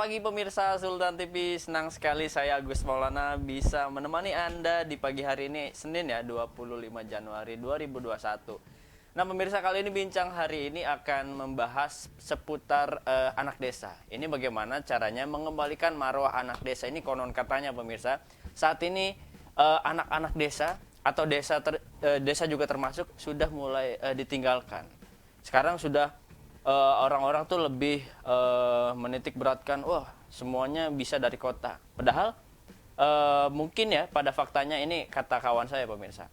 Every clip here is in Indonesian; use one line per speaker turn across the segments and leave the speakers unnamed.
pagi pemirsa Sultan TV, senang sekali saya Agus Maulana bisa menemani Anda di pagi hari ini, Senin ya, 25 Januari 2021. Nah pemirsa, kali ini bincang hari ini akan membahas seputar anak desa. Ini bagaimana caranya mengembalikan marwah anak desa ini, konon katanya pemirsa. Saat ini anak-anak desa atau desa juga termasuk sudah mulai ditinggalkan. Sekarang sudah orang-orang tuh lebih menitik beratkan, wah semuanya bisa dari kota. Padahal mungkin ya pada faktanya ini kata kawan saya pemirsa,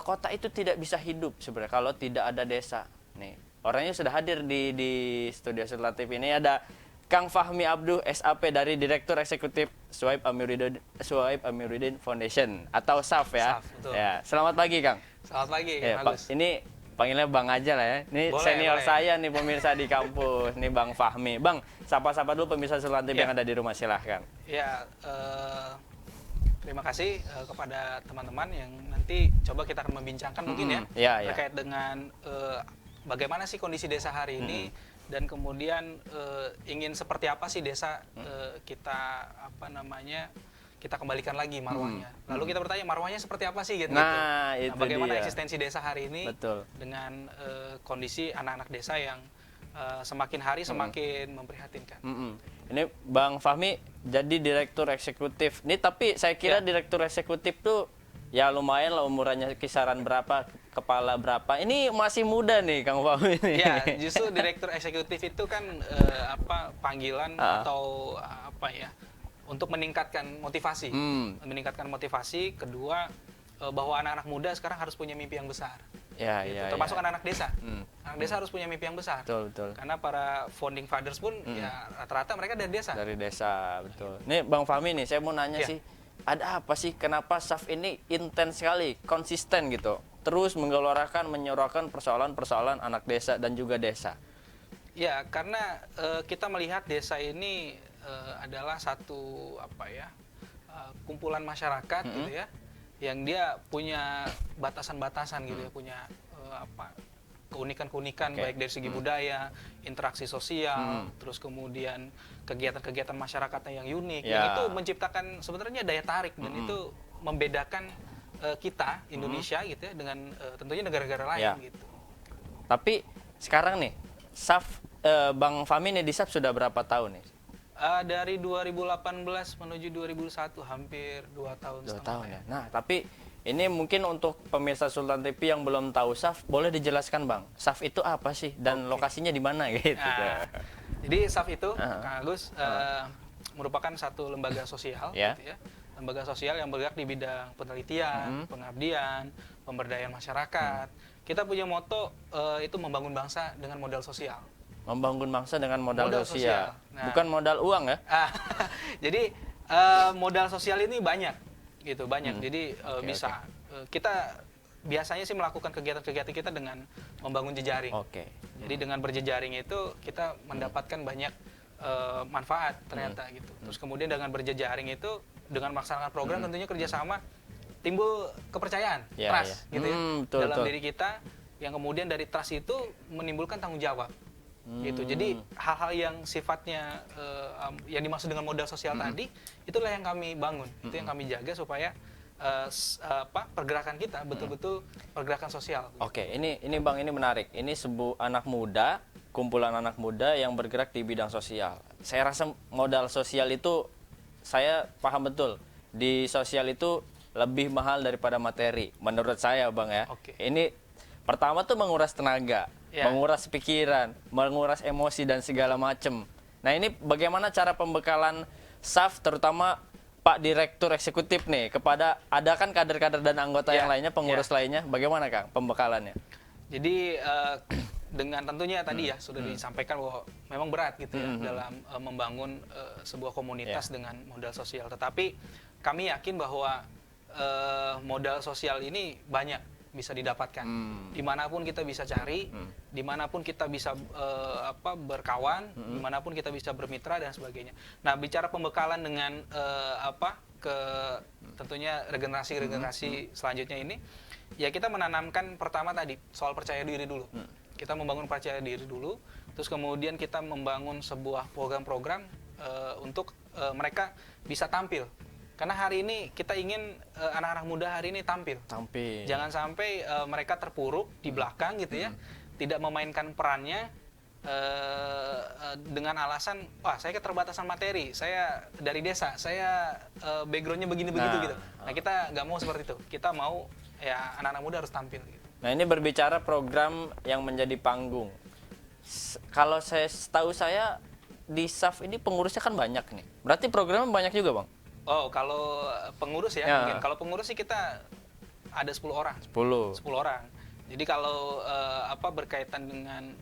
kota itu tidak bisa hidup sebenarnya kalau tidak ada desa. Nih orangnya sudah hadir di studio Sultan TV ini, ada Kang Fahmi Abduh SAP dari Direktur Eksekutif Suhaib Amiruddin Foundation atau SAF ya.
SAF,
Ya, selamat pagi Kang.
Selamat pagi,
Ya,
Agus.
ini panggilnya Bang aja lah ya. Ini
Boleh,
senior
boleh.
saya nih pemirsa di kampus. Nih Bang Fahmi. Bang, sapa-sapa dulu pemirsa Sultan TV yang ada di rumah, silahkan.
Ya, terima kasih kepada teman-teman yang nanti coba kita akan membincangkan mungkin
ya.
terkait dengan bagaimana sih kondisi desa hari ini dan kemudian ingin seperti apa sih desa kita kita kembalikan lagi marwahnya. Lalu kita bertanya marwahnya seperti apa sih gitu.
Nah, itu
bagaimana
dia.
eksistensi desa hari ini.
Betul.
Dengan kondisi anak-anak desa yang semakin hari semakin memprihatinkan.
Ini Bang Fahmi jadi Direktur Eksekutif. Ini tapi saya kira Direktur Eksekutif tuh ya lumayan lah umurannya, kisaran berapa, kepala berapa. Ini masih muda nih Kang Fahmi ini.
Ya, justru Direktur Eksekutif itu kan panggilan atau untuk meningkatkan motivasi. Meningkatkan motivasi, kedua bahwa anak-anak muda sekarang harus punya mimpi yang besar.
Ya,
gitu.
ya,
Termasuk
ya.
anak-anak desa. Anak desa harus punya mimpi yang besar.
Betul.
Karena para founding fathers pun ya rata-rata mereka dari desa.
Dari desa, betul. Nih Bang Fahmi nih, saya mau nanya sih, ada apa sih kenapa SAF ini intens sekali, konsisten gitu, terus menggelorakan, menyorakan persoalan-persoalan anak desa dan juga desa?
Ya, karena kita melihat desa ini adalah satu kumpulan masyarakat gitu ya, yang dia punya batasan-batasan gitu ya, punya keunikan-keunikan baik dari segi budaya, interaksi sosial, terus kemudian kegiatan-kegiatan masyarakatnya yang unik, yang itu menciptakan sebenarnya daya tarik dan itu membedakan kita Indonesia gitu ya dengan tentunya negara-negara lain gitu.
Tapi sekarang nih SAF, Bang Fahmi nih di SAF sudah berapa tahun nih?
Dari 2018 menuju 2001 hampir 2 tahun.
2 tahun ya. Nah, tapi ini mungkin untuk pemirsa Sultan TV yang belum tahu SAF, boleh dijelaskan Bang, SAF itu apa sih dan lokasinya di mana gitu.
Jadi SAF itu, Kang Agus, merupakan satu lembaga sosial, gitu ya. Lembaga sosial yang bergerak di bidang penelitian, pengabdian, pemberdayaan masyarakat. Kita punya moto itu membangun bangsa dengan modal sosial.
Membangun bangsa dengan modal sosial.
Nah,
bukan modal uang ya?
Jadi modal sosial ini banyak, gitu banyak. Jadi bisa kita biasanya sih melakukan kegiatan-kegiatan kita dengan membangun jejaring. Jadi dengan berjejaring itu kita mendapatkan banyak manfaat ternyata gitu. Terus kemudian dengan berjejaring itu dengan melaksanakan program tentunya kerjasama timbul kepercayaan, trust gitu ya dalam diri kita, yang kemudian dari trust itu menimbulkan tanggung jawab. Gitu. Jadi hal-hal yang sifatnya yang dimaksud dengan modal sosial tadi, itulah yang kami bangun, itu yang kami jaga supaya pergerakan kita betul-betul pergerakan sosial.
Ini Bang, ini menarik. Ini anak muda, kumpulan anak muda yang bergerak di bidang sosial. Saya rasa modal sosial itu, saya paham betul, di sosial itu lebih mahal daripada materi, menurut saya Bang ya. Ini pertama tuh menguras tenaga, menguras pikiran, menguras emosi dan segala macem. Nah ini bagaimana cara pembekalan SAF, terutama Pak Direktur Eksekutif nih, kepada ada kan kader-kader dan anggota yang lainnya, pengurus lainnya, bagaimana Kang pembekalannya?
Jadi dengan tentunya tadi ya sudah disampaikan bahwa memang berat gitu ya dalam membangun sebuah komunitas dengan modal sosial. Tetapi kami yakin bahwa modal sosial ini banyak bisa didapatkan. Dimanapun kita bisa cari, dimanapun kita bisa berkawan, dimanapun kita bisa bermitra dan sebagainya. Nah, bicara pembekalan dengan tentunya regenerasi selanjutnya ini, ya kita menanamkan pertama tadi soal percaya diri dulu. Kita membangun percaya diri dulu, terus kemudian kita membangun sebuah program-program untuk mereka bisa tampil. Karena hari ini kita ingin anak-anak muda hari ini tampil. Jangan sampai mereka terpuruk di belakang gitu ya, tidak memainkan perannya dengan alasan, wah saya keterbatasan materi, saya dari desa, saya backgroundnya begini-begitu gitu. Nah kita nggak mau seperti itu. Kita mau ya anak-anak muda harus tampil. Gitu.
Nah ini berbicara program yang menjadi panggung. Kalau tahu saya di SAF ini pengurusnya kan banyak nih. Berarti programnya banyak juga, Bang?
Oh, kalau pengurus ya, mungkin. Kalau pengurus sih kita ada 10 orang. 10 orang. Jadi kalau berkaitan dengan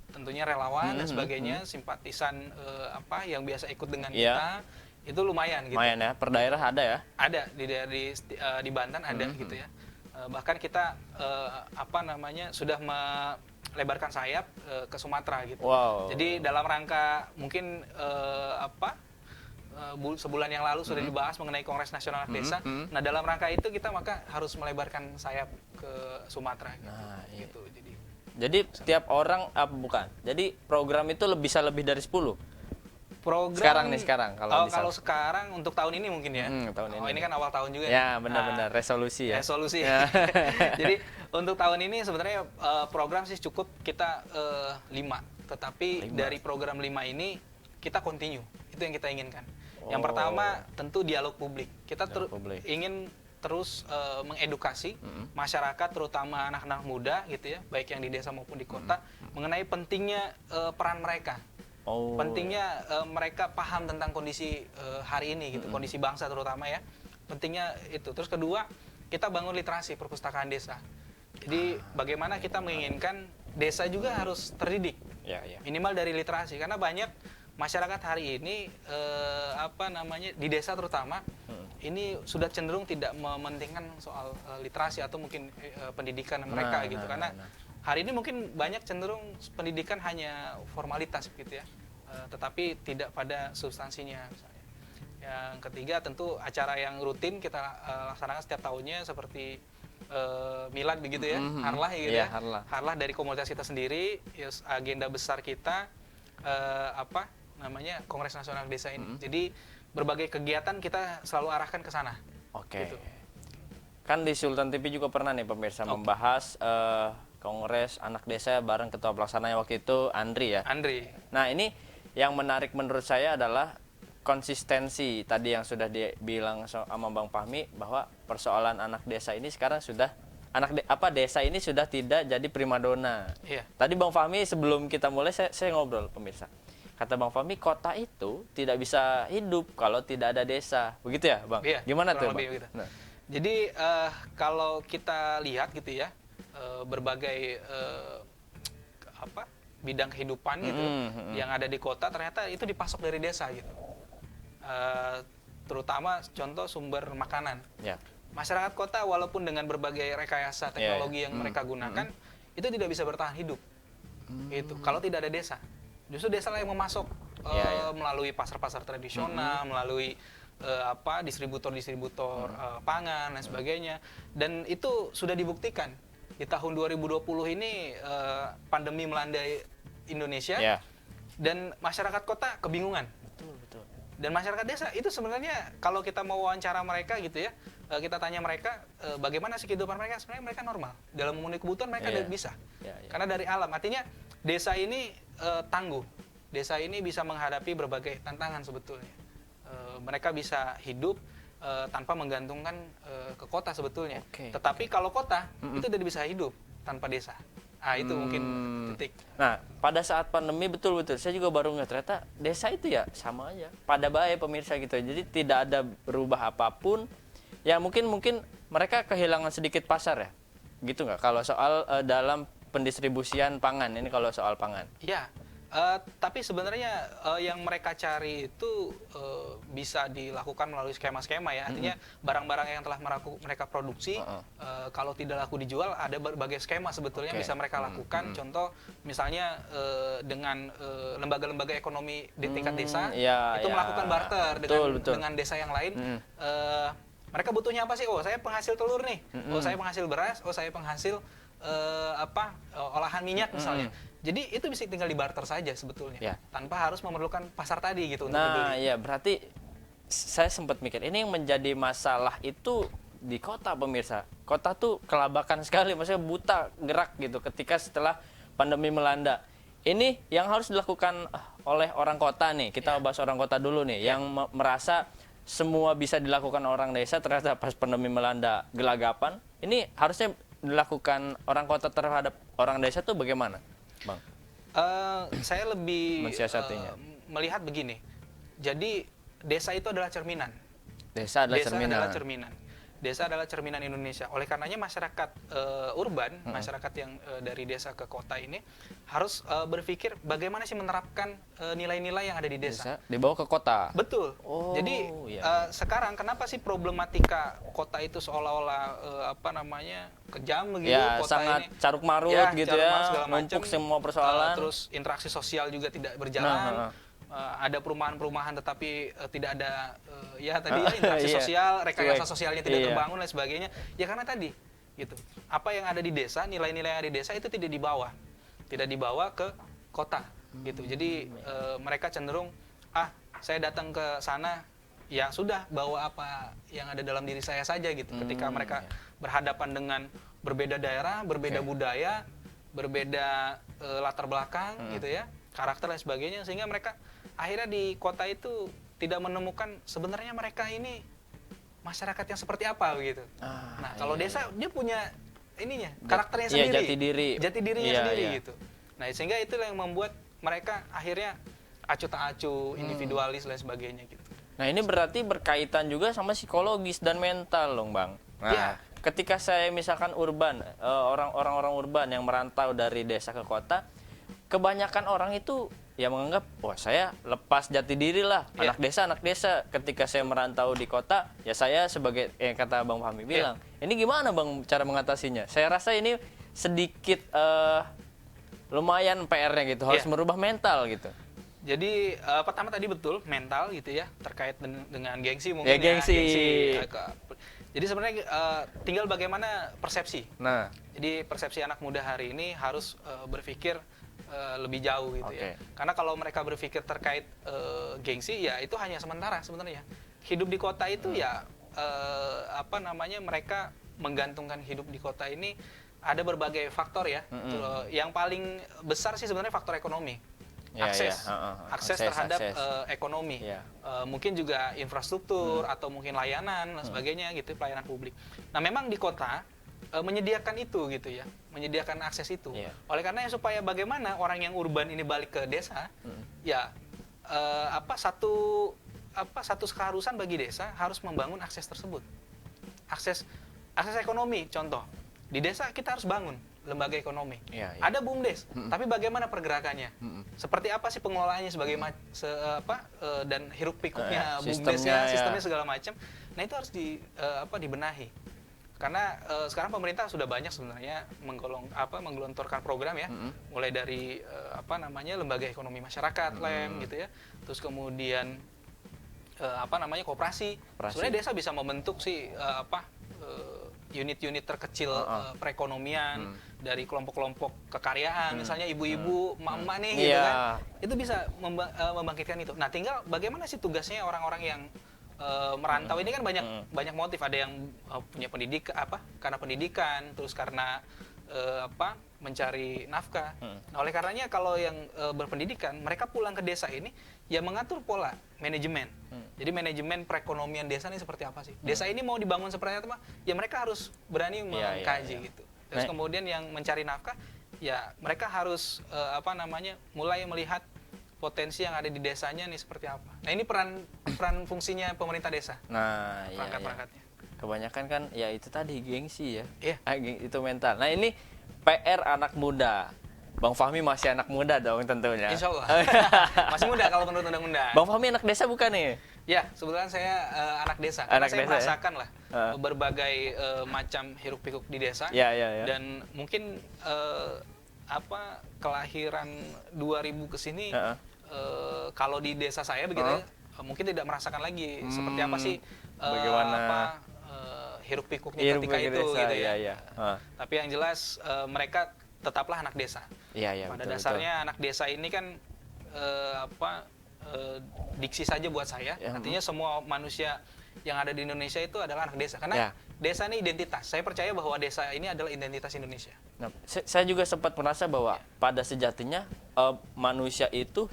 tentunya relawan dan sebagainya, simpatisan yang biasa ikut dengan kita, itu lumayan gitu.
Lumayan ya, per daerah ada ya?
Ada, di Banten ada gitu ya. Bahkan kita sudah melebarkan sayap ke Sumatera gitu.
Wow.
Jadi dalam rangka mungkin sebulan yang lalu sudah dibahas mengenai Kongres Nasional Anak Desa. Nah, dalam rangka itu kita maka harus melebarkan sayap ke Sumatera gitu.
Nah, iya.
Gitu.
Jadi setiap orang bukan. Jadi program itu bisa lebih dari 10.
Program
sekarang
kalau sekarang untuk tahun ini mungkin ya. Ini kan awal tahun juga
ya. Benar-benar resolusi ya.
Resolusi. Jadi untuk tahun ini sebenarnya program sih cukup kita 5. Tetapi dari program 5 ini kita continue. Itu yang kita inginkan. Yang pertama tentu dialog publik. Kita ingin terus mengedukasi masyarakat, terutama anak-anak muda gitu ya, baik yang di desa maupun di kota, mengenai pentingnya peran mereka. Pentingnya mereka paham tentang kondisi hari ini gitu, kondisi bangsa terutama ya. Pentingnya itu. Terus kedua, kita bangun literasi perpustakaan desa. Jadi bagaimana kita menginginkan desa juga harus terdidik. Minimal dari literasi, karena banyak masyarakat hari ini di desa terutama ini sudah cenderung tidak mementingkan soal literasi atau mungkin pendidikan mereka gitu. Karena hari ini mungkin banyak cenderung pendidikan hanya formalitas gitu ya, tetapi tidak pada substansinya misalnya. Yang ketiga tentu acara yang rutin kita laksanakan setiap tahunnya seperti milad begitu ya, harlah gitu ya. Harlah dari komunitas kita sendiri, agenda besar kita Kongres Nasional Desa ini. Jadi berbagai kegiatan kita selalu arahkan ke sana. Gitu.
Kan di Sultan TV juga pernah nih pemirsa membahas Kongres Anak Desa bareng ketua pelaksananya waktu itu Andri ya. Nah ini yang menarik menurut saya adalah konsistensi tadi yang sudah dibilang sama Bang Fahmi, bahwa persoalan anak desa ini sekarang sudah desa ini sudah tidak jadi primadona. Tadi Bang Fahmi sebelum kita mulai saya ngobrol pemirsa. Kata Bang Fahmi, kota itu tidak bisa hidup kalau tidak ada desa. Begitu ya, Bang? Gimana tuh, Bang?
Gitu. Nah. Jadi kalau kita lihat gitu ya, berbagai bidang kehidupan gitu yang ada di kota ternyata itu dipasok dari desa gitu. Terutama contoh sumber makanan. Masyarakat kota walaupun dengan berbagai rekayasa teknologi yang mereka gunakan itu tidak bisa bertahan hidup. Gitu. Kalau tidak ada desa. Justru desa lah yang memasok melalui pasar-pasar tradisional, melalui distributor-distributor pangan dan sebagainya. Dan itu sudah dibuktikan. Di tahun 2020 ini pandemi melanda Indonesia dan masyarakat kota kebingungan.
Betul.
Dan masyarakat desa itu sebenarnya kalau kita mau wawancara mereka gitu ya, kita tanya mereka bagaimana sih kehidupan mereka, sebenarnya mereka normal. Dalam memenuhi kebutuhan mereka bisa. Karena dari alam. Artinya desa ini tangguh. Desa ini bisa menghadapi berbagai tantangan sebetulnya. Mereka bisa hidup tanpa menggantungkan ke kota sebetulnya. Tetapi kalau kota itu tidak bisa hidup tanpa desa. Itu mungkin titik.
Nah, pada saat pandemi betul saya juga baru ngeliat ternyata desa itu ya sama aja. Pada baik pemirsa gitu. Jadi tidak ada berubah apapun. Ya mungkin mereka kehilangan sedikit pasar ya. Gitu nggak? Kalau soal dalam pendistribusian pangan, ini kalau soal pangan.
Iya, tapi sebenarnya yang mereka cari itu bisa dilakukan melalui skema-skema ya. Artinya barang-barang yang telah mereka produksi, kalau tidak laku dijual, ada berbagai skema sebetulnya bisa mereka lakukan. Contoh misalnya dengan lembaga-lembaga ekonomi di tingkat desa, itu melakukan barter dengan desa yang lain. Mereka butuhnya apa sih? Oh, saya penghasil telur nih. Oh, saya penghasil beras. Oh, saya penghasil olahan minyak misalnya. Jadi itu bisa tinggal dibarter saja sebetulnya, tanpa harus memerlukan pasar tadi gitu untuk
Nah, ya berarti saya sempat mikir ini yang menjadi masalah itu di kota, pemirsa. Kota tuh kelabakan sekali, maksudnya buta gerak gitu ketika setelah pandemi melanda. Ini yang harus dilakukan oleh orang kota nih. Kita bahas orang kota dulu nih, yang merasa semua bisa dilakukan orang desa, ternyata pas pandemi melanda gelagapan. Ini harusnya dilakukan orang kota terhadap orang desa tuh bagaimana, Bang?
Saya lebih
mensiasatinya.
Melihat begini. Jadi desa itu adalah cerminan.
Desa adalah cerminan.
Desa adalah cerminan Indonesia. Oleh karenanya masyarakat urban, masyarakat yang dari desa ke kota ini harus berpikir bagaimana sih menerapkan nilai-nilai yang ada di desa.
Dibawa ke kota.
Betul. Jadi sekarang kenapa sih problematika kota itu seolah-olah kejam begitu?
Ya, kota sangat ini caruk marut gitu ya, numpuk semua persoalan.
Terus interaksi sosial juga tidak berjalan. Ada perumahan-perumahan tetapi tidak ada interaksi sosial, rekayasa sosialnya tidak terbangun dan sebagainya. Ya karena tadi gitu. Apa yang ada di desa, nilai-nilai yang ada di desa itu tidak dibawa ke kota gitu. Jadi mereka cenderung saya datang ke sana ya sudah bawa apa yang ada dalam diri saya saja gitu. Ketika mereka berhadapan dengan berbeda daerah, berbeda budaya, berbeda latar belakang gitu ya, karakter dan sebagainya, sehingga mereka akhirnya di kota itu tidak menemukan sebenarnya mereka ini masyarakat yang seperti apa begitu. Kalau desa dia punya ininya, karakternya sendiri, jati dirinya sendiri gitu. Nah, sehingga itulah yang membuat mereka akhirnya acuh tak acuh, individualis dan sebagainya gitu.
Nah, ini berarti berkaitan juga sama psikologis dan mental loh, Bang. Nah, ketika saya misalkan urban, orang-orang urban yang merantau dari desa ke kota, kebanyakan orang itu ya menganggap, wah saya lepas jati diri lah, anak desa. Ketika saya merantau di kota, ya saya sebagai kata Bang Fahmi bilang, ini gimana Bang cara mengatasinya? Saya rasa ini sedikit lumayan PR-nya gitu, harus merubah mental gitu.
Jadi pertama tadi betul mental gitu ya, terkait dengan gengsi mungkin
gengsi.
Jadi sebenarnya tinggal bagaimana persepsi.
Nah,
jadi persepsi anak muda hari ini harus berpikir lebih jauh gitu ya. Karena kalau mereka berpikir terkait gengsi ya itu hanya sementara sebenarnya. Hidup di kota itu mereka menggantungkan hidup di kota ini ada berbagai faktor ya. Yang paling besar sih sebenarnya faktor ekonomi. Akses terhadap ekonomi. Mungkin juga infrastruktur atau mungkin layanan dan sebagainya gitu, pelayanan publik. Nah, memang di kota menyediakan itu gitu ya, menyediakan akses itu. Oleh karena supaya bagaimana orang yang urban ini balik ke desa, satu keharusan bagi desa harus membangun akses tersebut. Akses ekonomi, contoh di desa kita harus bangun lembaga ekonomi. Ada BUMDes, tapi bagaimana pergerakannya? Seperti apa sih pengelolaannya sebagai dan hiruk pikuknya BUMDesnya, sistemnya segala macam. Nah, itu harus dibenahi. Karena sekarang pemerintah sudah banyak sebenarnya menggelontorkan program ya, mulai dari lembaga ekonomi masyarakat (LEM) gitu ya, terus kemudian koperasi. Sebenarnya desa bisa membentuk unit-unit terkecil perekonomian dari kelompok-kelompok kekaryaan, misalnya ibu-ibu, emak-emak nih gitu kan, itu bisa membangkitkan itu. Nah, tinggal bagaimana sih tugasnya orang-orang yang merantau ini kan banyak motif. Ada yang punya pendidikan karena pendidikan, terus karena mencari nafkah. Nah, oleh karenanya kalau yang berpendidikan mereka pulang ke desa ini ya mengatur pola manajemen. Jadi manajemen perekonomian desa ini seperti apa sih? Desa ini mau dibangun seperti apa? Ya mereka harus berani mengkaji gitu. Terus kemudian yang mencari nafkah ya mereka harus mulai melihat potensi yang ada di desanya nih seperti apa. Nah, ini peran fungsinya pemerintah desa.
Nah,
perangkat-perangkatnya.
Kebanyakan kan ya itu tadi gengsi ya. Itu mental. Nah, ini PR anak muda. Bang Fahmi masih anak muda dong tentunya.
Insya Allah. Masih muda kalau menurut undang-undang.
Bang Fahmi anak desa bukan nih?
Ya, sebetulnya saya anak desa. Karena saya merasakan lah berbagai macam hiruk pikuk di desa. Dan mungkin kelahiran 2000 ke sini kalau di desa saya begitu ya, mungkin tidak merasakan lagi seperti apa sih bagaimana hiruk pikuknya ketika itu
desa,
gitu ya.
Iya.
Tapi yang jelas mereka tetaplah anak desa.
Iya,
Pada dasarnya anak desa ini kan diksi saja buat saya. Artinya semua manusia yang ada di Indonesia itu adalah anak desa. Karena desa ini identitas. Saya percaya bahwa desa ini adalah identitas Indonesia.
Nah, saya juga sempat merasa bahwa pada sejatinya manusia itu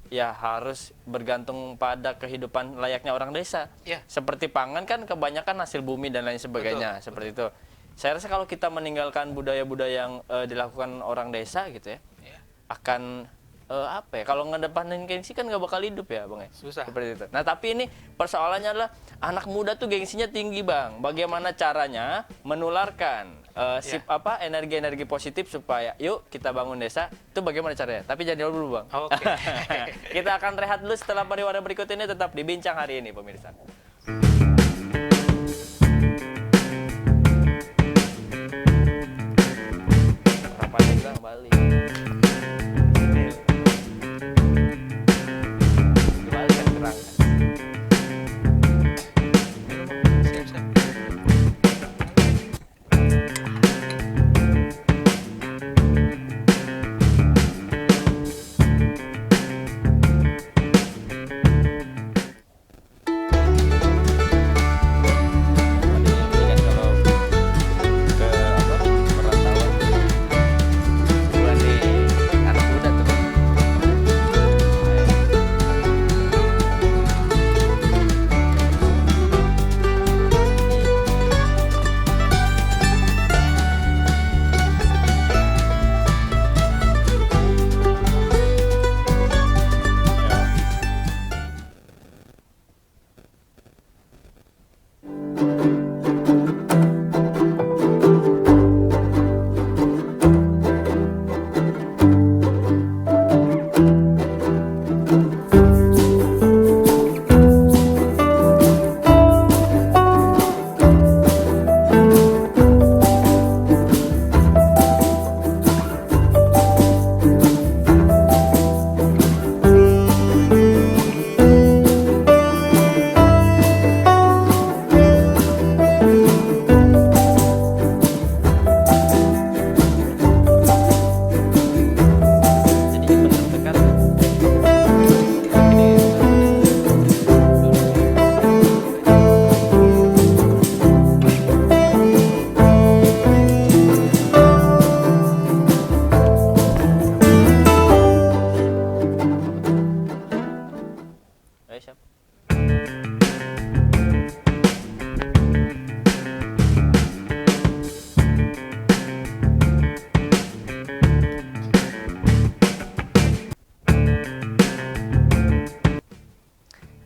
ya harus bergantung pada kehidupan layaknya orang desa. Seperti pangan kan kebanyakan hasil bumi dan lain sebagainya. Seperti itu. Saya rasa kalau kita meninggalkan budaya-budaya yang dilakukan orang desa gitu ya, akan kalau ngedepanin gengsi kan nggak bakal hidup ya bang ya.
Susah.
Seperti itu. Nah tapi ini persoalannya adalah anak muda tuh gengsinya tinggi bang. Bagaimana caranya menularkan energi-energi positif supaya yuk kita bangun desa, itu bagaimana caranya? Tapi jangan dulu bang.
Oke.
Kita akan rehat dulu setelah pariwara berikut ini, tetap di Bincang Hari Ini pemirsa. Rapat juga Bali.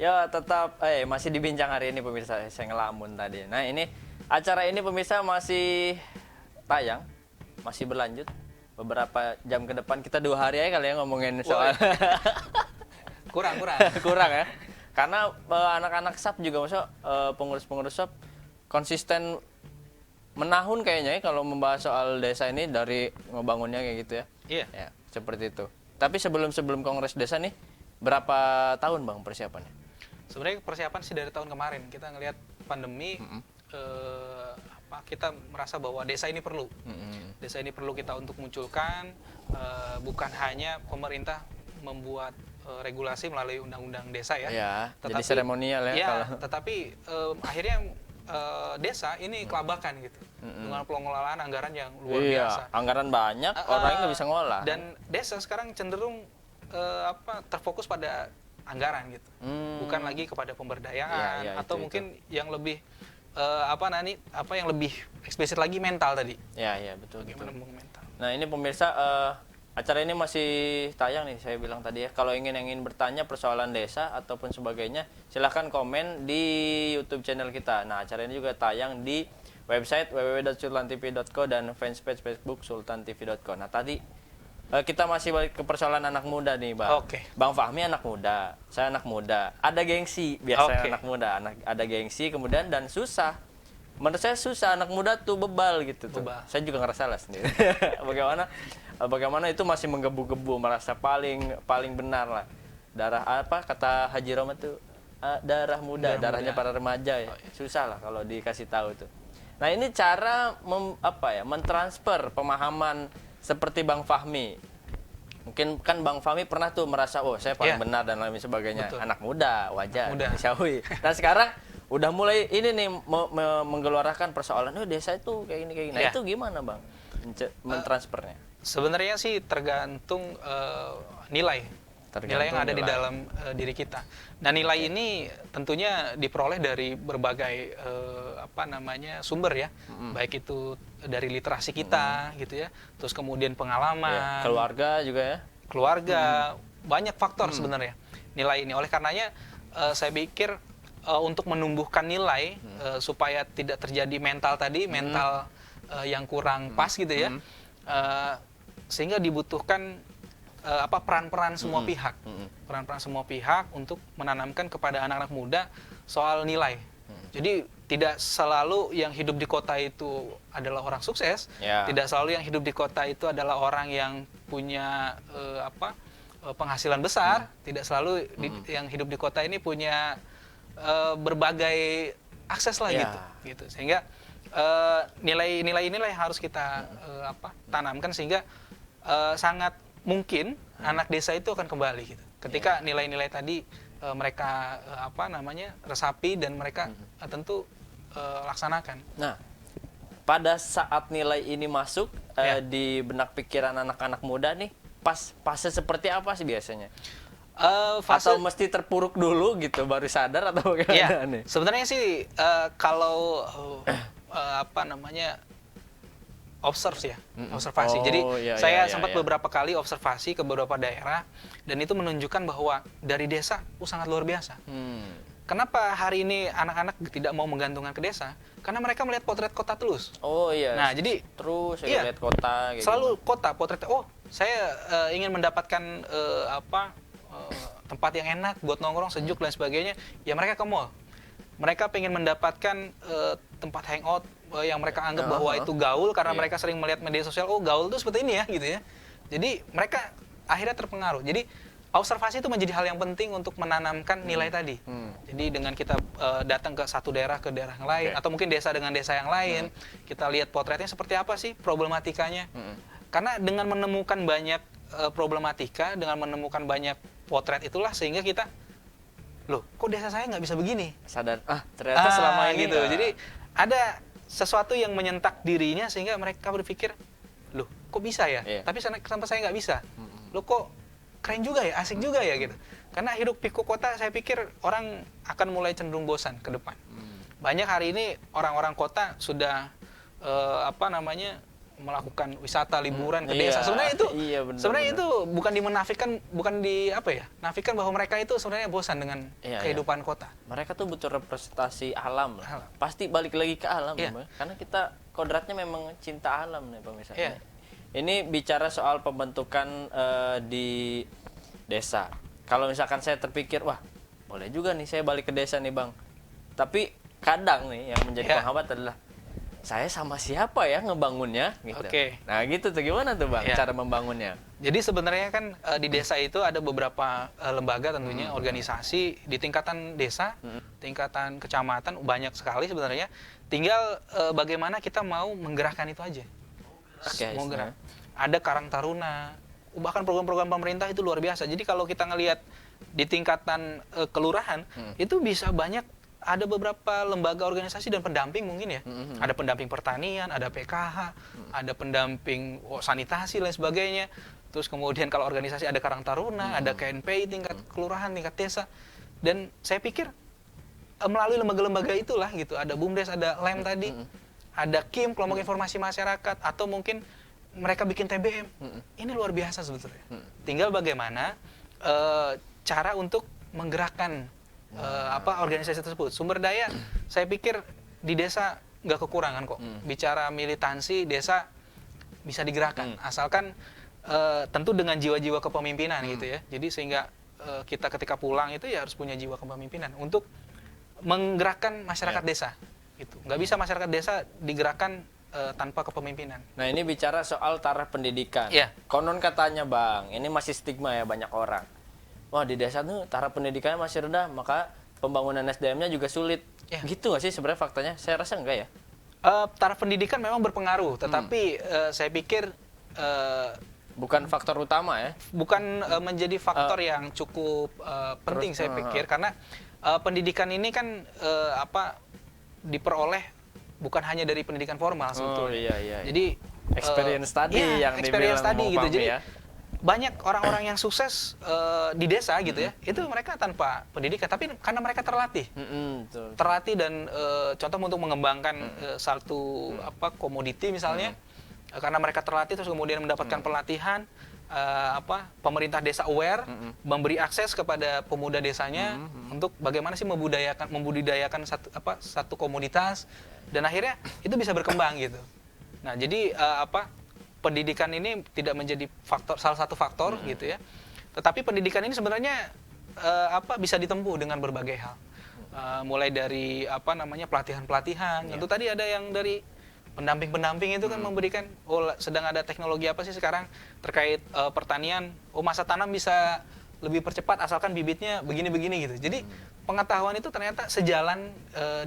Ya tetap masih di Bincang Hari Ini pemirsa, saya ngelamun tadi. Nah ini acara ini pemirsa masih tayang, masih berlanjut beberapa jam ke depan. Kita 2 hari aja kali ya ngomongin soal kurang ya. Karena anak-anak SAP juga maksudnya pengurus-pengurus SAP konsisten menahun kayaknya ya kalau membahas soal desa ini dari ngebangunnya kayak gitu ya.
Iya.
Ya, seperti itu. Tapi sebelum Kongres Desa nih berapa tahun Bang persiapannya?
Sebenarnya persiapan sih dari tahun kemarin. Kita ngelihat pandemi, kita merasa bahwa desa ini perlu. Desa ini perlu kita untuk munculkan, bukan hanya pemerintah membuat regulasi melalui undang-undang desa ya.
Ya, tetapi, jadi seremonial ya. Kalau...
Tetapi akhirnya desa ini kelabakan gitu. Dengan pengelolaan anggaran yang luar biasa.
Anggaran banyak, orangnya nggak bisa ngolah.
Dan desa sekarang cenderung terfokus pada anggaran gitu, bukan lagi kepada pemberdayaan atau mungkin yang lebih yang lebih eksplisit lagi mental tadi.
Ya betul.
Mental.
Nah ini pemirsa, acara ini masih tayang nih, saya bilang tadi ya. Kalau ingin bertanya persoalan desa ataupun sebagainya, silahkan komen di YouTube channel kita. Nah acara ini juga tayang di website www.sultantv.co dan fanpage Facebook sultantv.co. Nah tadi kita masih balik ke persoalan anak muda nih Bang. Bang Fahmi anak muda, saya anak muda. Ada gengsi, biasanya anak muda, ada gengsi kemudian dan susah. Menurut saya susah, anak muda tuh bebal gitu tuh. Saya juga ngerasa lah sendiri. Bagaimana itu masih menggebu-gebu, merasa paling benar lah. Darah apa kata Haji Roma tuh darah muda, darahnya para remaja ya. Susah lah kalau dikasih tahu tuh. Nah, ini cara mentransfer pemahaman seperti Bang Fahmi. Mungkin kan Bang Fahmi pernah tuh merasa, oh saya paling benar dan lain sebagainya.
Betul.
Anak muda, wajar, manusiawi. Nah, sekarang udah mulai ini nih menggelorakan persoalan, oh desa itu kayak gini. Nah, itu gimana Bang mentransfernya?
Sebenarnya sih tergantung nilai yang ada di dalam diri kita. Dan nilai ini tentunya diperoleh dari berbagai sumber ya, baik itu dari literasi kita gitu ya, terus kemudian pengalaman,
keluarga juga ya,
banyak faktor sebenarnya nilai ini. Oleh karenanya saya pikir untuk menumbuhkan nilai supaya tidak terjadi mental yang kurang pas gitu ya, sehingga dibutuhkan peran-peran semua pihak, peran-peran semua pihak untuk menanamkan kepada anak-anak muda soal nilai. Jadi tidak selalu yang hidup di kota itu adalah orang sukses, tidak selalu yang hidup di kota itu adalah orang yang punya penghasilan besar, tidak selalu yang hidup di kota ini punya berbagai akses lah gitu. Sehingga nilai-nilai inilah yang harus kita tanamkan sehingga sangat mungkin anak desa itu akan kembali gitu. Ketika nilai-nilai tadi mereka resapi dan mereka tentu laksanakan.
Nah, pada saat nilai ini masuk di benak pikiran anak-anak muda nih, fase seperti apa sih biasanya? Atau mesti terpuruk dulu gitu baru sadar atau bagaimana nih?
Sebenarnya sih kalau observasi. Jadi saya sempat beberapa kali observasi ke beberapa daerah dan itu menunjukkan bahwa dari desa sangat luar biasa. Kenapa hari ini anak-anak tidak mau menggantungkan ke desa? Karena mereka melihat potret kota terus.
Oh iya.
Nah, jadi
terus lihat kota gitu.
Selalu kota potret. Oh, saya ingin mendapatkan tempat yang enak buat nongkrong, sejuk dan sebagainya. Ya mereka ke mall. Mereka pengen mendapatkan tempat hangout yang mereka anggap bahwa itu gaul karena mereka sering melihat media sosial, oh gaul itu seperti ini ya gitu ya. Jadi mereka akhirnya terpengaruh. Jadi observasi itu menjadi hal yang penting untuk menanamkan nilai tadi. Jadi dengan kita datang ke satu daerah ke daerah yang lain atau mungkin desa dengan desa yang lain, kita lihat potretnya seperti apa sih problematikanya. Karena dengan menemukan banyak problematika, dengan menemukan banyak potret itulah sehingga kita loh, kok desa saya nggak bisa begini?
Sadar, ternyata selama ini
gitu. Jadi ada sesuatu yang menyentak dirinya sehingga mereka berpikir, loh, kok bisa ya? Tapi kenapa saya nggak bisa? Loh, kok keren juga ya, asik juga ya gitu. Karena hidup pikuk kota, saya pikir orang akan mulai cenderung bosan ke depan. Banyak hari ini orang-orang kota sudah melakukan wisata liburan ke desa. Sebenarnya itu bukan nafikan bahwa mereka itu sebenarnya bosan dengan kehidupan kota.
Mereka tuh butuh representasi alam. Pasti balik lagi ke alam, karena kita kodratnya memang cinta alam nih pemirsa. Ini bicara soal pembentukan di desa. Kalau misalkan saya terpikir, wah boleh juga nih saya balik ke desa nih Bang. Tapi kadang nih yang menjadi penghambat adalah saya sama siapa ya ngebangunnya gitu. Nah gitu tuh gimana tuh Bang cara membangunnya?
Jadi sebenarnya kan di desa itu ada beberapa lembaga tentunya, organisasi di tingkatan desa, tingkatan kecamatan banyak sekali sebenarnya. Tinggal bagaimana kita mau menggerakkan itu aja. Mau gerak. Ada Karang Taruna, bahkan program-program pemerintah itu luar biasa. Jadi kalau kita ngelihat di tingkatan kelurahan itu bisa banyak. Ada beberapa lembaga organisasi dan pendamping mungkin ya. Ada pendamping pertanian, ada PKH, ada pendamping sanitasi dan sebagainya. Terus kemudian kalau organisasi ada Karang Taruna, ada KNPI tingkat kelurahan, tingkat desa. Dan saya pikir melalui lembaga-lembaga itulah gitu. Ada BUMDes, ada LEM tadi, ada KIM, kelompok informasi masyarakat, atau mungkin mereka bikin TBM. Ini luar biasa sebetulnya. Tinggal bagaimana cara untuk menggerakkan organisasi tersebut. Sumber daya saya pikir di desa nggak kekurangan kok. Bicara militansi desa bisa digerakkan asalkan tentu dengan jiwa-jiwa kepemimpinan gitu ya. Jadi sehingga kita ketika pulang itu ya harus punya jiwa kepemimpinan untuk menggerakkan masyarakat desa gitu. Nggak bisa masyarakat desa digerakkan tanpa kepemimpinan.
Nah ini bicara soal taraf pendidikan. Konon katanya Bang, ini masih stigma ya banyak orang. Wah di desa tuh taraf pendidikannya masih rendah, maka pembangunan SDM-nya juga sulit. Gitu nggak sih sebenarnya faktanya? Saya rasa enggak ya.
Taraf pendidikan memang berpengaruh, tetapi saya pikir
bukan faktor utama ya.
Bukan menjadi faktor yang cukup penting saya pikir, karena pendidikan ini kan diperoleh bukan hanya dari pendidikan formal sebetulnya.
Iya.
Jadi
experience tadi yang
experience
dibilang
tadi gitu. Jadi
ya.
banyak orang-orang yang sukses di desa gitu ya, itu mereka tanpa pendidikan, tapi karena mereka terlatih, terlatih dan contoh untuk mengembangkan satu komoditi misalnya, karena mereka terlatih terus kemudian mendapatkan pelatihan, pemerintah desa aware, memberi akses kepada pemuda desanya untuk bagaimana sih membudidayakan satu komoditas, dan akhirnya itu bisa berkembang gitu. Nah jadi pendidikan ini tidak menjadi salah satu faktor gitu ya. Tetapi pendidikan ini sebenarnya bisa ditempuh dengan berbagai hal. Mulai dari pelatihan-pelatihan. Tentu tadi ada yang dari pendamping-pendamping itu kan memberikan sedang ada teknologi apa sih sekarang terkait pertanian. Masa tanam bisa lebih percepat asalkan bibitnya begini-begini gitu. Jadi pengetahuan itu ternyata sejalan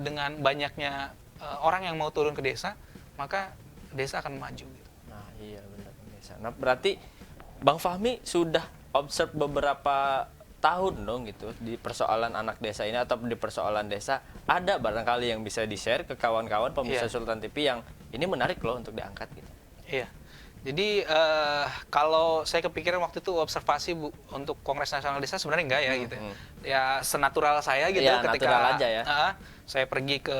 dengan banyaknya orang yang mau turun ke desa, maka desa akan maju gitu.
Iya benar. Nah berarti Bang Fahmi sudah observe beberapa tahun dong gitu di persoalan anak desa ini atau di persoalan desa. Ada barangkali yang bisa di-share ke kawan-kawan pemirsa Sultan TV yang ini menarik loh untuk diangkat gitu.
Iya. Jadi kalau saya kepikiran waktu itu observasi untuk Kongres Nasional Desa sebenarnya enggak ya gitu. Ya senatural saya gitu
ya,
ketika
aja ya.
Saya pergi ke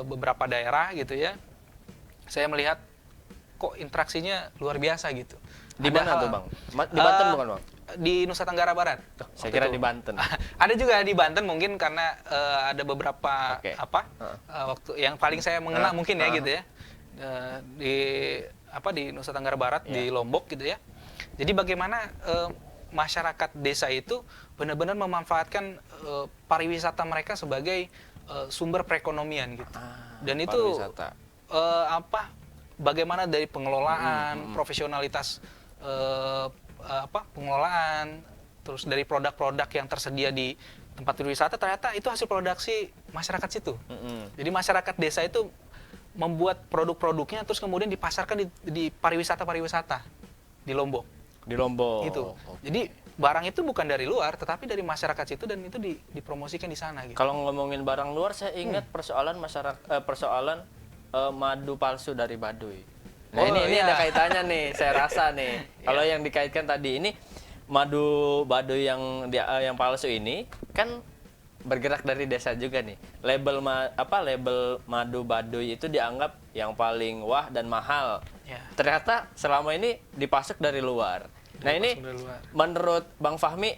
beberapa daerah gitu ya. Saya melihat kok interaksinya luar biasa gitu.
Di mana tuh Bang? Di Banten bukan Bang?
Di Nusa Tenggara Barat.
Saya kira di Banten.
Ada juga di Banten mungkin karena ada beberapa waktu yang paling saya mengenal mungkin ya gitu ya. Di Nusa Tenggara Barat, di Lombok gitu ya. Jadi bagaimana masyarakat desa itu benar-benar memanfaatkan pariwisata mereka sebagai sumber perekonomian gitu. Dan itu bagaimana dari pengelolaan, profesionalitas pengelolaan, terus dari produk-produk yang tersedia di tempat wisata, ternyata itu hasil produksi masyarakat situ. Jadi masyarakat desa itu membuat produk-produknya terus kemudian dipasarkan di pariwisata di Lombok.
Di Lombok.
Gitu. Jadi barang itu bukan dari luar, tetapi dari masyarakat situ, dan itu dipromosikan di sana. Gitu.
Kalau ngomongin barang luar, saya ingat persoalan madu palsu dari Baduy. Nah ini ada kaitannya nih, saya rasa nih. Kalau yang dikaitkan tadi ini madu Baduy yang palsu ini kan bergerak dari desa juga nih. Label madu Baduy itu dianggap yang paling wah dan mahal. Ternyata selama ini dipasok dari luar. Nah ini menurut Bang Fahmi,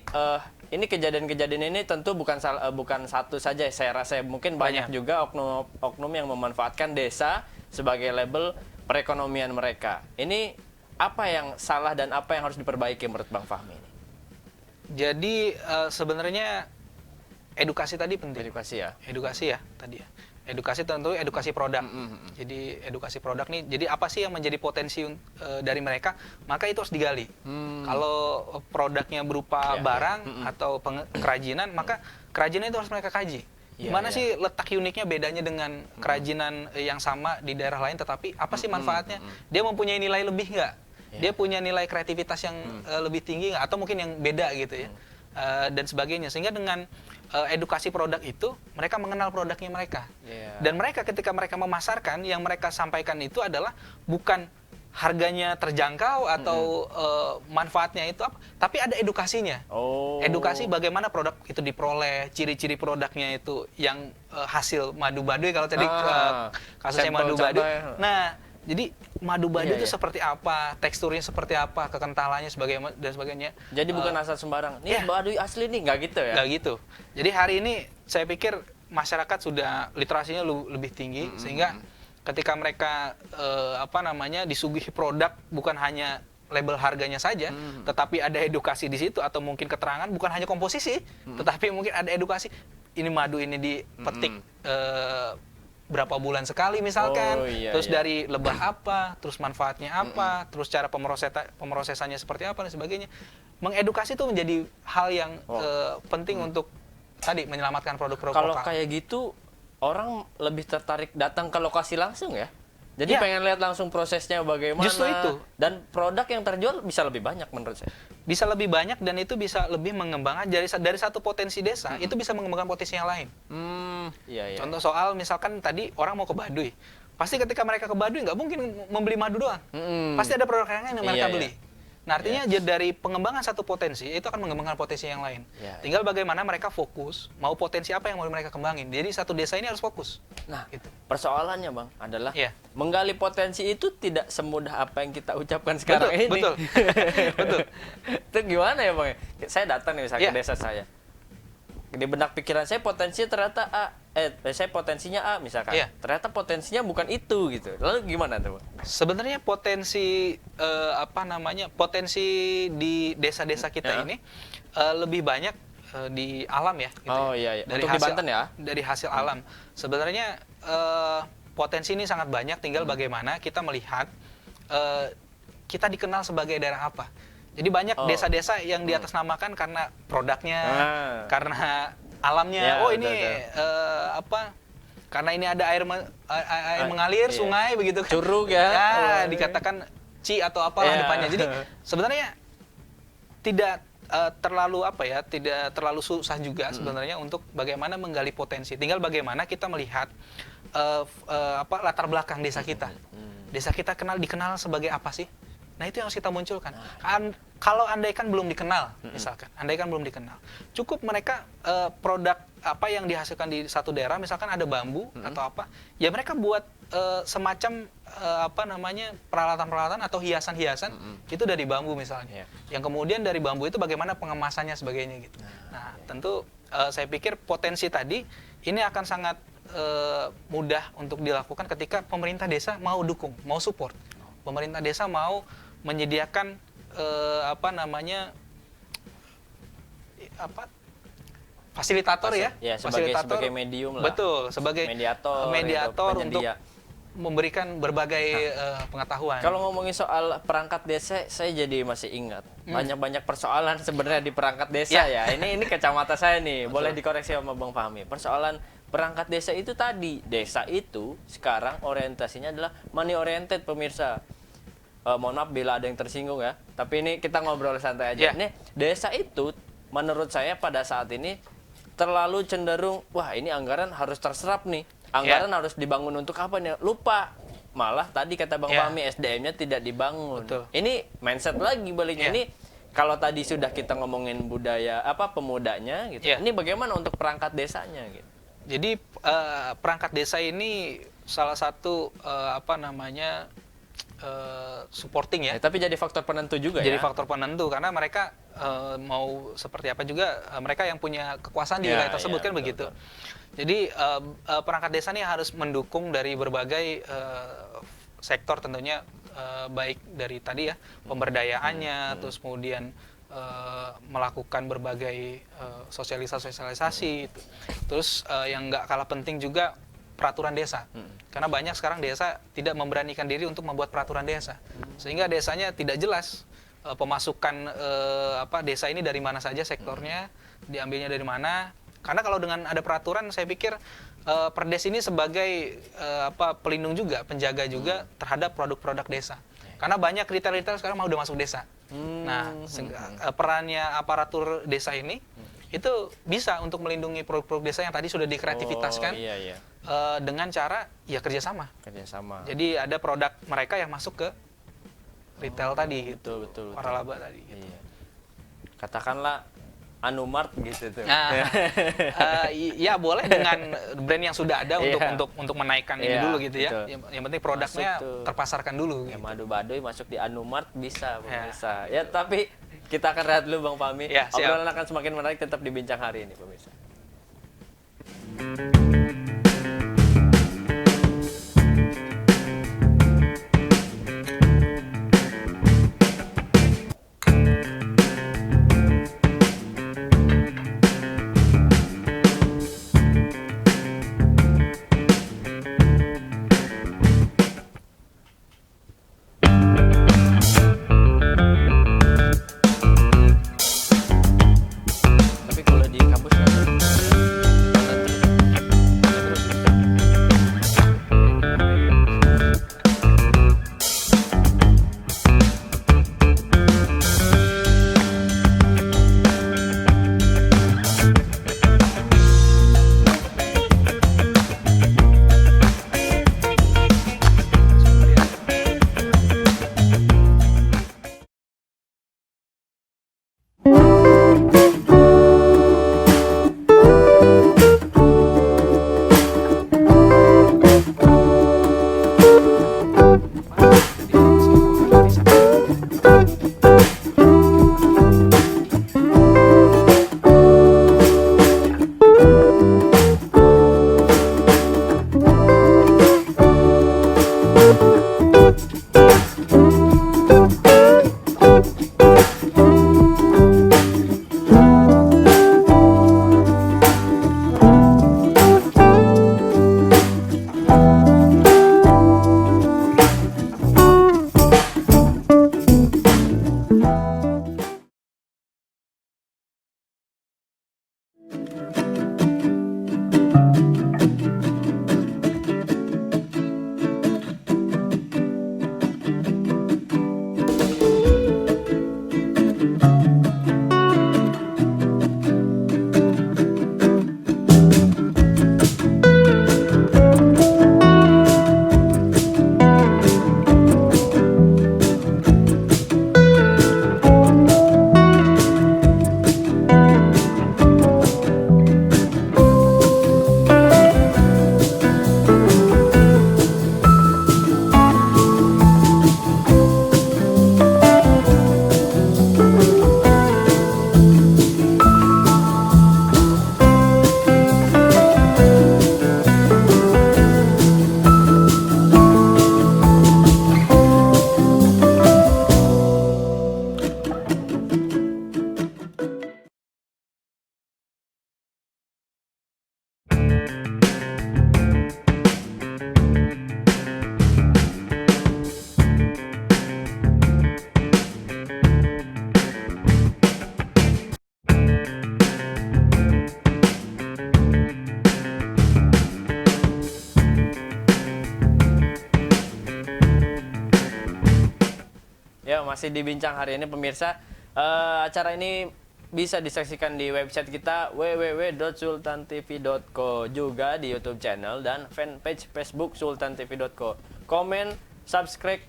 ini kejadian-kejadian ini tentu bukan satu saja. Saya rasa mungkin banyak juga oknum yang memanfaatkan desa sebagai label perekonomian mereka. Ini apa yang salah dan apa yang harus diperbaiki menurut Bang Fahmi ini?
Jadi sebenarnya edukasi tadi penting. Edukasi ya tadi ya. Edukasi tentu edukasi produk. Jadi edukasi produk nih. Jadi apa sih yang menjadi potensi dari mereka? Maka itu harus digali. Kalau produknya berupa barang atau kerajinan, maka kerajinan itu harus mereka kaji. Gimana sih letak uniknya, bedanya dengan kerajinan yang sama di daerah lain, tetapi apa sih manfaatnya? Dia mempunyai nilai lebih nggak? Dia punya nilai kreativitas yang lebih tinggi nggak? Atau mungkin yang beda gitu ya? Dan sebagainya. Sehingga dengan edukasi produk itu, mereka mengenal produknya mereka. Dan mereka ketika mereka memasarkan, yang mereka sampaikan itu adalah bukan harganya terjangkau atau manfaatnya itu apa, tapi ada edukasinya. Edukasi bagaimana produk itu diperoleh, ciri-ciri produknya itu yang hasil madu Baduy kalau tadi kasusnya madu Baduy. Nah, jadi madu Baduy itu seperti apa, teksturnya seperti apa, kekentalannya dan sebagainya.
Jadi bukan asal sembarang. Nih Baduy asli nih, nggak gitu ya?
Nggak gitu. Jadi hari ini saya pikir masyarakat sudah literasinya lebih tinggi, sehingga ketika mereka disuguhi produk bukan hanya label harganya saja, tetapi ada edukasi di situ, atau mungkin keterangan, bukan hanya komposisi, tetapi mungkin ada edukasi. Ini madu ini dipetik berapa bulan sekali misalkan, terus dari lebah apa, terus manfaatnya apa, terus cara pemrosesannya seperti apa dan sebagainya. Mengedukasi itu menjadi hal yang penting untuk tadi menyelamatkan produk-produk
Kalau
lokal.
kayak gitu orang lebih tertarik datang ke lokasi langsung ya. Jadi
Ya.
pengen lihat langsung prosesnya bagaimana.
Justru itu.
Dan produk yang terjual bisa lebih banyak menurut saya.
Bisa lebih banyak dan itu bisa lebih mengembangkan dari satu potensi desa, itu bisa mengembangkan potensi yang lain.
Iya.
Contoh soal misalkan tadi orang mau ke Baduy. Pasti ketika mereka ke Baduy nggak mungkin membeli madu doang. Pasti ada produk yang lain yang mereka beli. Nah, artinya dari pengembangan satu potensi, itu akan mengembangkan potensi yang lain. Tinggal bagaimana mereka fokus, mau potensi apa yang mau mereka kembangin. Jadi satu desa ini harus fokus.
Nah,
gitu.
persoalannya Bang adalah menggali potensi itu tidak semudah apa yang kita ucapkan sekarang ini.
Betul. Betul.
Itu gimana ya Bang? Saya datang nih misalnya ke desa saya. Di benak pikiran saya potensinya ternyata saya potensinya A misalkan. Ternyata potensinya bukan itu gitu. Lalu gimana tuh Bang?
Sebenarnya potensi potensi di desa-desa kita ini lebih banyak di alam ya. Gitu
iya.
Dari
untuk
hasil,
di Banten ya?
Dari hasil alam. Sebenarnya potensi ini sangat banyak. Tinggal bagaimana kita melihat kita dikenal sebagai daerah apa. Jadi banyak desa-desa yang di atas namakan karena produknya, karena alamnya. Ini karena ini ada air mengalir, sungai begitu kan.
Curug ya.
Dikatakan Ci atau apalah depannya. Jadi sebenarnya tidak tidak terlalu susah juga sebenarnya untuk bagaimana menggali potensi. Tinggal bagaimana kita melihat latar belakang desa kita. Desa kita dikenal sebagai apa sih? Nah, itu yang harus kita munculkan. Kalau andaikan belum dikenal, misalkan, cukup mereka produk apa yang dihasilkan di satu daerah, misalkan ada bambu atau apa, ya mereka buat semacam peralatan-peralatan atau hiasan-hiasan itu dari bambu misalnya. Yang kemudian dari bambu itu bagaimana pengemasannya sebagainya gitu. Nah, tentu saya pikir potensi tadi ini akan sangat mudah untuk dilakukan ketika pemerintah desa mau dukung, mau support. Pemerintah desa mau menyediakan fasilitator
sebagai medium lah.
Betul, sebagai mediator untuk memberikan berbagai pengetahuan.
Kalau ngomongin soal perangkat desa, saya jadi masih ingat banyak persoalan sebenarnya di perangkat desa ya. Ini kacamata saya nih, boleh dikoreksi sama Bang Fahmi. Persoalan perangkat desa itu tadi, desa itu sekarang orientasinya adalah money oriented pemirsa. Mohon maaf bila ada yang tersinggung ya, tapi ini kita ngobrol santai aja. Nih, desa itu menurut saya pada saat ini terlalu cenderung, wah ini anggaran harus terserap nih, anggaran harus dibangun untuk apa nih, lupa. Malah tadi kata Bang Fahmi SDM-nya tidak dibangun.
Betul.
Ini mindset lagi baliknya. Ini kalau tadi sudah kita ngomongin budaya pemudanya gitu, ini bagaimana untuk perangkat desanya gitu.
Jadi perangkat desa ini salah satu supporting ya.
Tapi jadi faktor penentu juga
jadi faktor penentu karena mereka mau seperti apa juga mereka yang punya kekuasaan di wilayah tersebut kan begitu. Jadi perangkat desa ini harus mendukung dari berbagai sektor tentunya, baik dari tadi ya pemberdayaannya, terus kemudian melakukan berbagai sosialisasi, terus yang nggak kalah penting juga peraturan desa. Karena banyak sekarang desa tidak memberanikan diri untuk membuat peraturan desa. Sehingga desanya tidak jelas pemasukan desa ini dari mana saja sektornya, diambilnya dari mana. Karena kalau dengan ada peraturan, saya pikir Perdes ini sebagai pelindung juga, penjaga juga terhadap produk-produk desa. Karena banyak retail-retail sekarang mau udah masuk desa. Nah, perannya aparatur desa ini itu bisa untuk melindungi produk-produk desa yang tadi sudah dikreativitaskan dengan cara kerjasama. Jadi ada produk mereka yang masuk ke retail tadi gitu, waralaba tadi. Gitu.
Katakanlah Anumart gitu tuh.
Ya boleh dengan brand yang sudah ada untuk menaikkan ini dulu gitu ya. Yang penting produknya terpasarkan dulu.
Ya, gitu. Madu Baduy masuk di Anumart bisa. Ya tapi kita akan rehat dulu Bang Fahmi. Obrolan akan semakin menarik, tetap dibincang hari ini pemirsa. Tapi kalau di kampus kan masih di Bincang hari ini pemirsa. Acara ini bisa disaksikan di website kita www.sultantv.co, juga di YouTube channel dan fanpage Facebook sultantv.co. Komen, subscribe,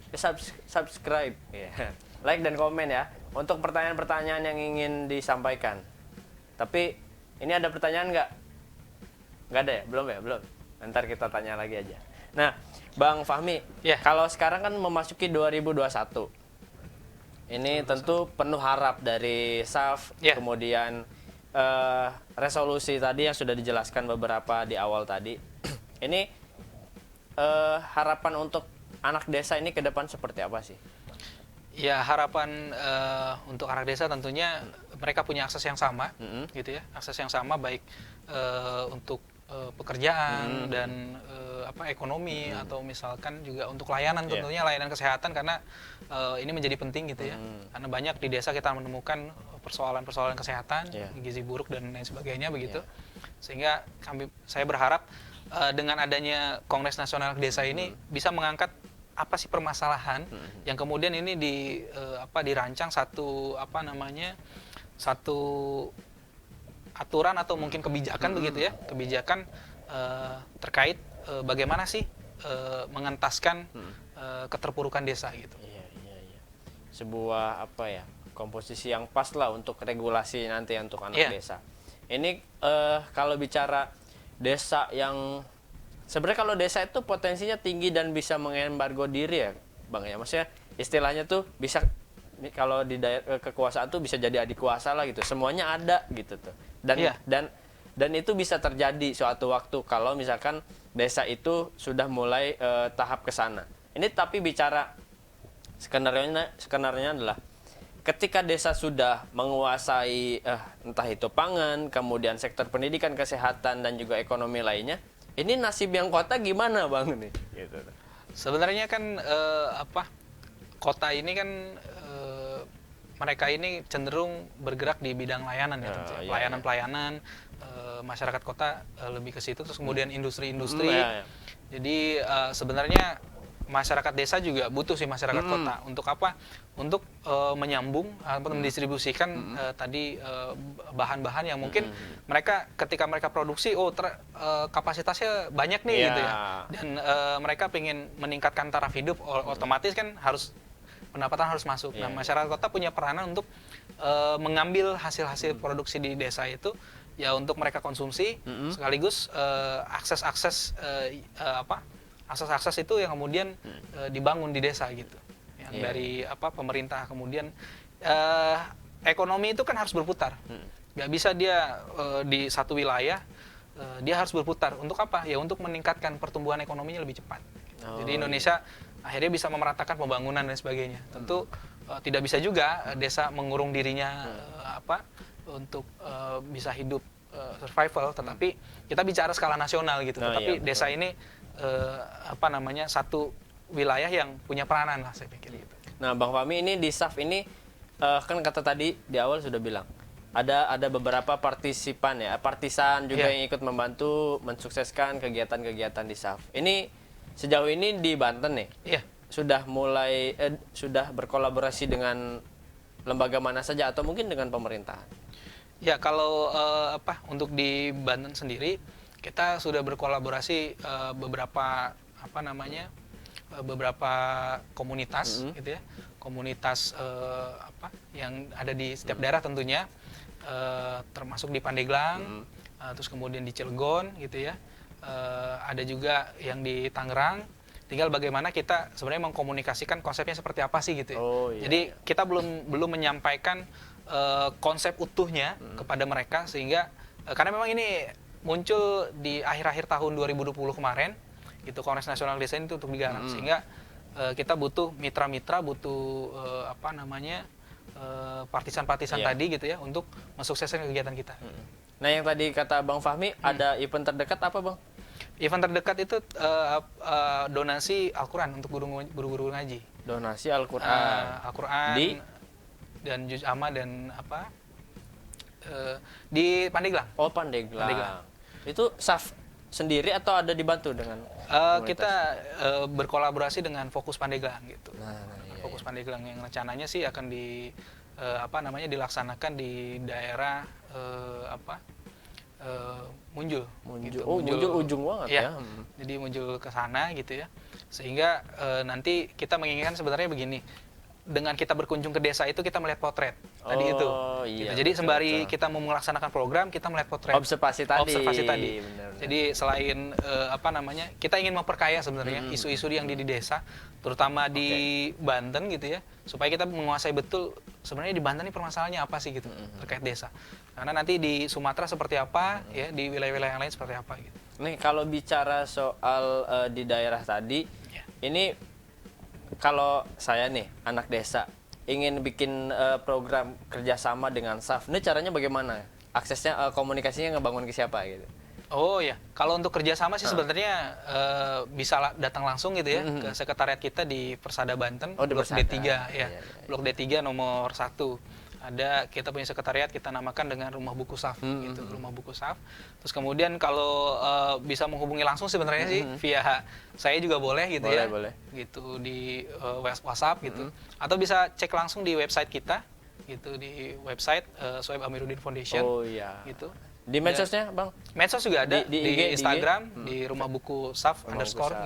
like dan komen ya untuk pertanyaan-pertanyaan yang ingin disampaikan. Tapi ini ada pertanyaan nggak? Nggak ada ya? Belum ya? Belum. Ntar kita tanya lagi aja. Nah, Bang Fahmi, kalau sekarang kan memasuki 2021. Ini tentu penuh harap dari SAF, kemudian resolusi tadi yang sudah dijelaskan beberapa di awal tadi. Ini harapan untuk anak desa ini ke depan seperti apa sih?
Ya, harapan untuk anak desa tentunya mereka punya akses yang sama, gitu ya, akses yang sama baik untuk pekerjaan dan ekonomi atau misalkan juga untuk layanan, tentunya layanan kesehatan, karena ini menjadi penting gitu ya, karena banyak di desa kita menemukan persoalan-persoalan kesehatan, gizi buruk dan lain sebagainya begitu, sehingga saya berharap dengan adanya Kongres Nasional Desa ini bisa mengangkat apa sih permasalahan yang kemudian ini dirancang satu aturan atau mungkin kebijakan begitu ya, kebijakan terkait bagaimana sih mengentaskan keterpurukan desa gitu.
Iya. Sebuah komposisi yang pas lah untuk regulasi nanti untuk anak desa. Ini kalau bicara desa yang sebenarnya, kalau desa itu potensinya tinggi dan bisa mengembargo diri ya, Bang ya. Maksudnya istilahnya tuh bisa, kalau di kekuasaan tuh bisa jadi adik kuasa lah gitu. Semuanya ada gitu tuh. Dan itu bisa terjadi suatu waktu kalau misalkan desa itu sudah mulai tahap ke sana. Ini tapi bicara skenario-nya adalah ketika desa sudah menguasai entah itu pangan, kemudian sektor pendidikan, kesehatan dan juga ekonomi lainnya, ini nasib yang kota gimana, Bang nih? Gitu.
Sebenarnya kan kota ini kan mereka ini cenderung bergerak di bidang layanan ya, pelayanan-pelayanan, masyarakat kota lebih ke situ, terus kemudian industri-industri. Jadi sebenarnya masyarakat desa juga butuh sih masyarakat kota untuk apa? Untuk menyambung atau mendistribusikan tadi bahan-bahan yang mungkin mereka ketika mereka produksi kapasitasnya banyak nih gitu ya. Dan mereka pengen meningkatkan taraf hidup, otomatis kan pendapatan harus masuk. Nah, masyarakat kota punya peranan untuk mengambil hasil-hasil produksi di desa itu ya untuk mereka konsumsi, sekaligus akses-akses itu yang kemudian dibangun di desa gitu. Yang dari pemerintah, kemudian ekonomi itu kan harus berputar. Gak bisa dia di satu wilayah dia harus berputar. Untuk apa? Ya untuk meningkatkan pertumbuhan ekonominya lebih cepat. Jadi Indonesia akhirnya bisa memeratakan pembangunan dan sebagainya. Tentu tidak bisa juga desa mengurung dirinya untuk bisa hidup survival, tetapi kita bicara skala nasional gitu. Tetapi desa ini satu wilayah yang punya peranan lah, saya pikir gitu.
Nah, Bang Fahmi, ini di SAF ini kan kata tadi di awal sudah bilang ada beberapa partisan juga yang ikut membantu mensukseskan kegiatan-kegiatan di SAF. Ini sejauh ini di Banten nih, sudah mulai sudah berkolaborasi dengan lembaga mana saja atau mungkin dengan pemerintahan?
Ya, kalau untuk di Banten sendiri kita sudah berkolaborasi beberapa komunitas gitu ya, komunitas yang ada di setiap daerah tentunya, termasuk di Pandeglang, terus kemudian di Cilegon gitu ya. Ada juga yang di Tangerang. Tinggal bagaimana kita sebenarnya mengkomunikasikan konsepnya seperti apa sih gitu ya. Jadi kita belum menyampaikan konsep utuhnya kepada mereka, sehingga karena memang ini muncul di akhir-akhir tahun 2020 kemarin gitu, Kongres Nasional Desa itu untuk digarap, sehingga kita butuh mitra-mitra, butuh partisan-partisan tadi gitu ya untuk mensukseskan kegiatan kita.
Nah, yang tadi kata Bang Fahmi, ada event terdekat apa, Bang?
Event terdekat itu donasi Al-Quran untuk guru-guru ngaji.
Donasi Al-Quran.
Al-Quran dan Juz Amma dan di Pandeglang.
Oh, Pandeglang. Itu SAF sendiri atau ada dibantu dengan
kita berkolaborasi dengan Fokus Pandeglang gitu.
Iya,
Fokus Pandeglang yang rencananya sih akan dilaksanakan di daerah Munjul. Gitu.
Munjul ujung banget ya.
Jadi Munjul ke sana gitu ya. Sehingga nanti kita menginginkan sebenarnya begini. Dengan kita berkunjung ke desa itu kita melihat potret tadi itu.
Iya,
gitu. Jadi sembari kita mau melaksanakan program kita melihat potret.
Observasi tadi.
Benar. Jadi selain kita ingin memperkaya sebenarnya isu-isu yang di desa, terutama di Banten gitu ya, supaya kita menguasai betul sebenarnya di Banten ini permasalahannya apa sih gitu terkait desa. Karena nanti di Sumatera seperti apa ya, di wilayah-wilayah yang lain seperti apa gitu.
Nih kalau bicara soal di daerah tadi, ini kalau saya nih anak desa ingin bikin program kerjasama dengan SAF, ini caranya bagaimana? Aksesnya, komunikasinya ngebangun ke siapa gitu?
Oh ya, kalau untuk kerjasama sih sebenarnya bisa datang langsung gitu ya ke sekretariat kita di Persada Banten, Blok D3 ya, iya. Blok D3 nomor 1. Kita punya sekretariat, kita namakan dengan Rumah Buku SAF gitu, Rumah Buku SAF. Terus kemudian kalau bisa menghubungi langsung sebenarnya sih via saya juga boleh gitu boleh. Gitu di WhatsApp gitu. Atau bisa cek langsung di website kita gitu, di website Soeb Amiruddin Foundation.
Oh iya.
Gitu.
Di medsosnya, Bang?
Medsos juga ada di Instagram,
di
di Rumah Buku SAF _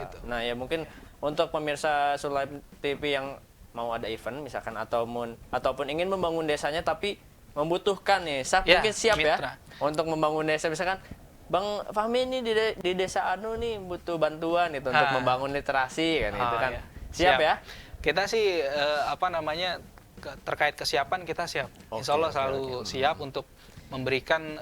gitu.
Nah, ya mungkin untuk pemirsa Sulive TV yang mau ada event misalkan ataupun ingin membangun desanya tapi membutuhkan nih SAF mungkin siap mitra. Ya untuk membangun desa, misalkan Bang Fahmi ini di desa Anu nih butuh bantuan itu untuk membangun literasi kan itu kan. Siap ya?
Kita sih terkait kesiapan kita siap. Insya Allah selalu siap untuk memberikan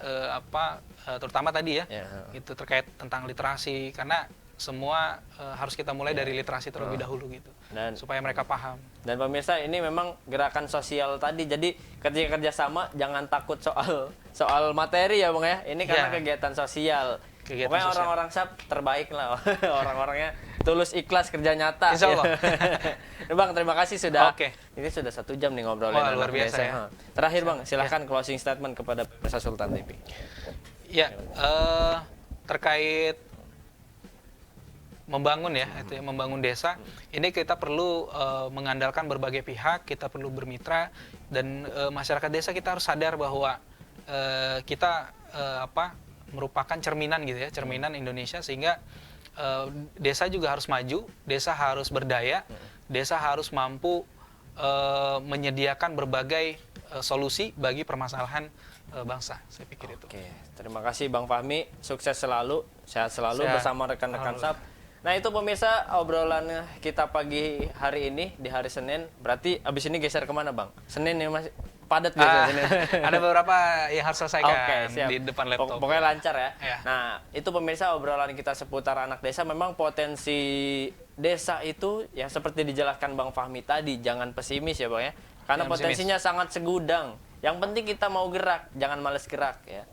terutama tadi ya itu terkait tentang literasi, karena semua harus kita mulai dari literasi terlebih dahulu gitu, dan supaya mereka paham.
Dan pemirsa, ini memang gerakan sosial tadi, jadi ketika kerjasama jangan takut soal materi ya Bang ya, ini karena kegiatan sosial. Pokoknya orang-orang SAF terbaik lah, orang-orangnya tulus ikhlas kerja nyata.
Insya Allah.
Bang, terima kasih sudah. Ini sudah 1 jam nih ngobrolin.
Wah, luar biasa ya.
Terakhir Bang, silahkan closing statement kepada pemirsa Sultan TV.
Ya, terkait membangun ya, itu ya, membangun desa. Ini kita perlu mengandalkan berbagai pihak, kita perlu bermitra, dan masyarakat desa kita harus sadar bahwa kita merupakan cerminan gitu ya, cerminan Indonesia, sehingga desa juga harus maju, desa harus berdaya, desa harus mampu menyediakan berbagai solusi bagi permasalahan bangsa. Saya pikir itu.
Oke, terima kasih Bang Fahmi, sukses selalu, sehat selalu bersama rekan-rekan SAF. Nah itu pemirsa obrolan kita pagi hari ini di hari Senin. Berarti abis ini geser kemana Bang? Senin ya masih padat gitu.
Ada beberapa yang harus selesaikan di depan laptop.
Pokoknya lancar ya. Nah itu pemirsa obrolan kita seputar anak desa. Memang potensi desa itu yang seperti dijelaskan Bang Fahmi tadi, jangan pesimis ya Bang ya. Karena potensinya sangat segudang. Yang penting kita mau gerak, jangan males gerak ya.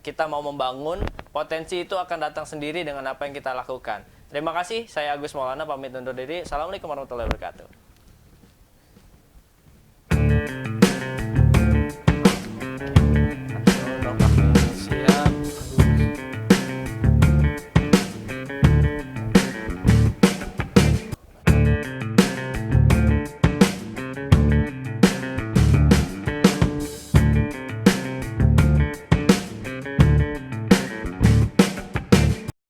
Kita mau membangun, potensi itu akan datang sendiri dengan apa yang kita lakukan. Terima kasih, saya Agus Maulana pamit undur diri. Assalamualaikum warahmatullahi wabarakatuh.